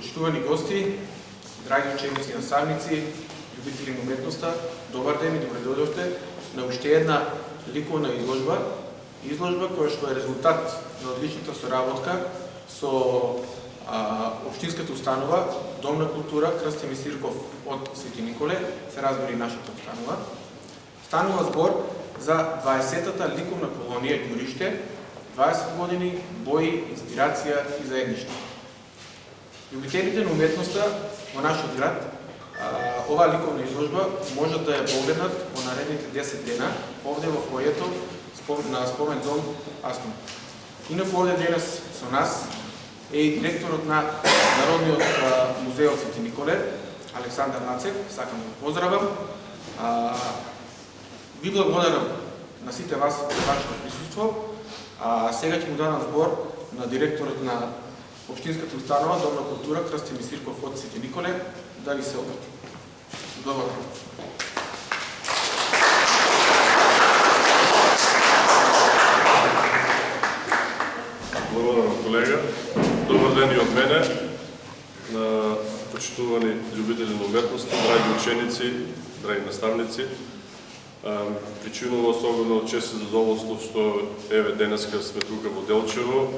Почитувани гости, драги ученици и наставници, љубители на уметноста, добар ден и добре дојдовте на уште една ликовна изложба која што е резултат на одличната соработка со Општинската установа Дом на култура Крстимир Цирков од Свети Николе, се разбери нашата установа. Станува збор за 20-та ликовна колонија Ѓуриште, 20 години бои, инспирација и заедништво. Љубителите на уметноста во нашиот град, оваа ликовна изложба можат да ја погледнат во наредните 10 дена овде во фојето на спомен дом Асман. Инаку овде денес со нас е и директорот на Народниот музеј од Свети Николе, Александар Нацев, сакам да го поздравам. Ви благодарам на сите вас за вашето присуство. Сега ќе му дадам збор на директорот на Општинската установа Дом на култура Крстимир Цирков од Свети Николе да ви се обрати. Благодарам. Благодарам, колега. Добар ден и од мене на почитувани љубители на уметноста, драги ученици, драги наставници. Причинува особено чест и задоволство што еве денеска сме тука во Делчево.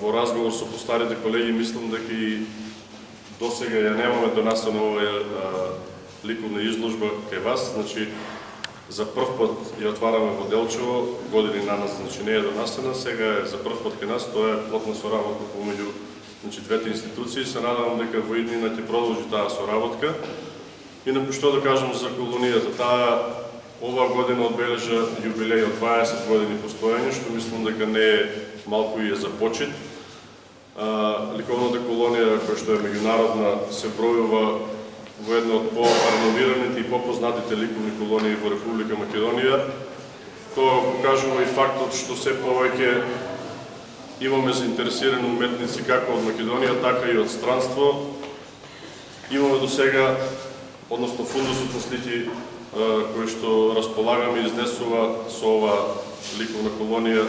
Во разговор со постарите колеги мислам дека и досега ја немаме донесена оваа ликовна изложба кај вас. Значи, за прв пат ја отвараме во Делчево, години на нас, значи не е донесена, сега е за прв пат кај нас, тоа е плотна соработка помеѓу двете институции. Се надевам дека во иднина ќе продолжи таа соработка. Инаку што да кажам за колонијата, оваа година одбележа јубилеј од 20 години постоење, што мислам дека не е малку и е за почит. Ликовната колонија, која што е меѓународна, се бројува во една од по-реновираните и по-познатите ликовни колонии во Република Македонија. Тоа покажува и фактот што се повеќе имаме заинтересирани уметници како од Македонија, така и од странство. Имаме до сега, односно фундусот на слики кој што располагаме изнесува со оваа ликовна колонија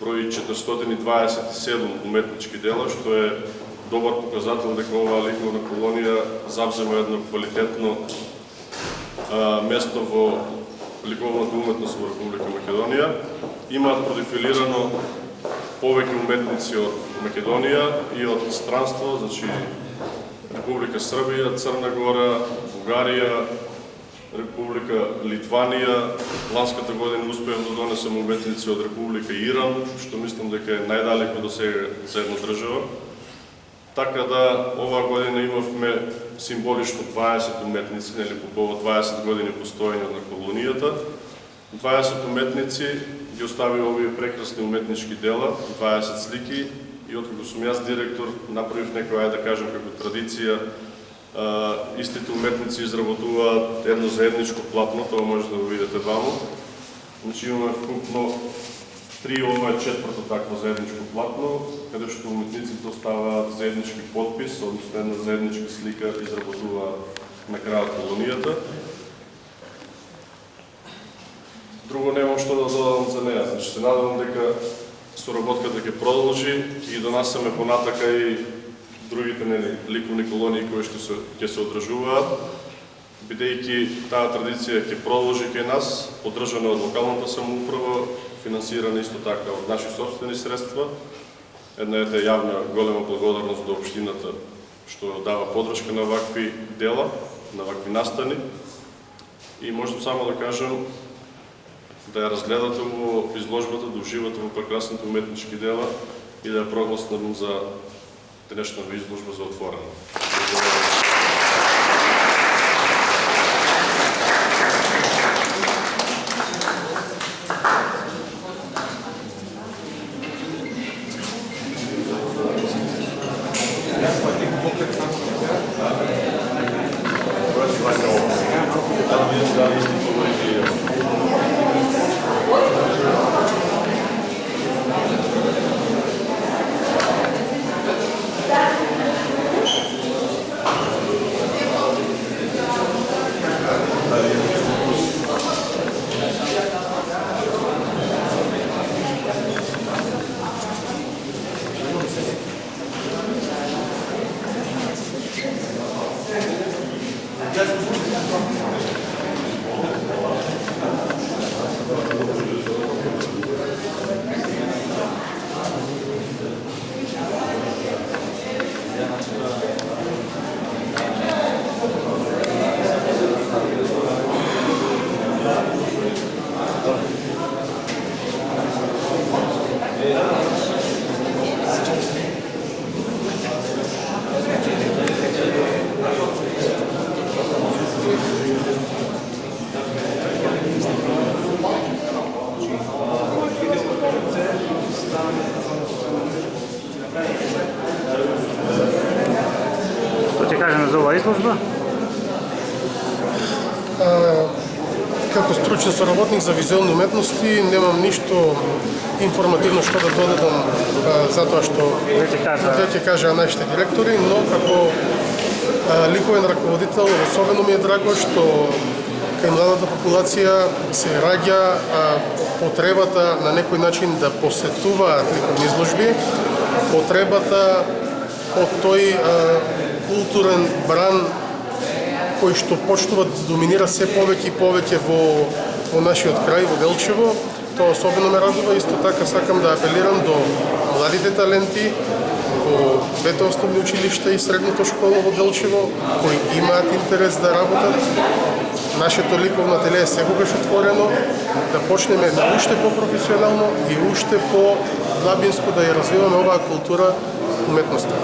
брои 427 уметнички дела, што е добар показател дека оваа ликовна колонија завзема едно квалитетно место во ликовната уметност во Република Македонија. Имаат продефилирано повеќе уметници од Македонија и од странство, значи Република Србија, Црна Гора, Бугарија, Република Литванија. Ланската година успеав да донесам уметници од Република Иран, што мислам дека е најдалеко до сега за една држава. Така да, оваа година имавме символично 20 уметници, нели по повод 20 години постоење на колонијата. 20 уметници ги остави овие прекрасни уметнички дела, 20 слики, и откако сум јас директор, направив некоја, да кажем, како традиција, истите уметници изработуваат едно заедничко платно, тоа може да го видите ваму. Значи имаме вкупно 3, ова е 4-то такво заедничко платно, каде што уметниците оставаат заеднички подпис, односно една заедничка слика изработуваат на крајот колонијата. Друго немам што да додадам за неја, значи се надевам дека соработката ќе продолжи и донасеме понатака и другите ликовни колонии кои што ќе се одржуваат, бидејќи таа традиција ќе продолжи кај нас, поддржана од локалната самоуправа, финансирана исто така од наши собствени средства. Една е јавна голема благодарност до општината што дава поддршка на вакви дела, на вакви настани. И можам само да кажам да ја разгледате во изложбата, да уживате во прекрасните уметнички дела и да ја прогласнам за денешната изложба за отворена. оваа изложба? Како стручен соработник за визуелни уметности немам ништо информативно што да додадам затоа што веќе кажа нашите директори, но како ликовен раководител особено ми е драго што кај младата популација се раѓа потребата на некој начин да посетуваат ликовни изложби, потребата од тој културен бран кој што почнува да доминира се повеќе и повеќе во нашиот крај, во Делчево. Тоа особено ме радува, исто така сакам да апелирам до младите таленти во двете основни училишта и средното школа во Делчево, кои имаат интерес да работат. Нашето ликовно ателие е секогаш отворено, да почнеме на уште по-професионално и уште по-длабинско да ја развиваме оваа култура уметноста.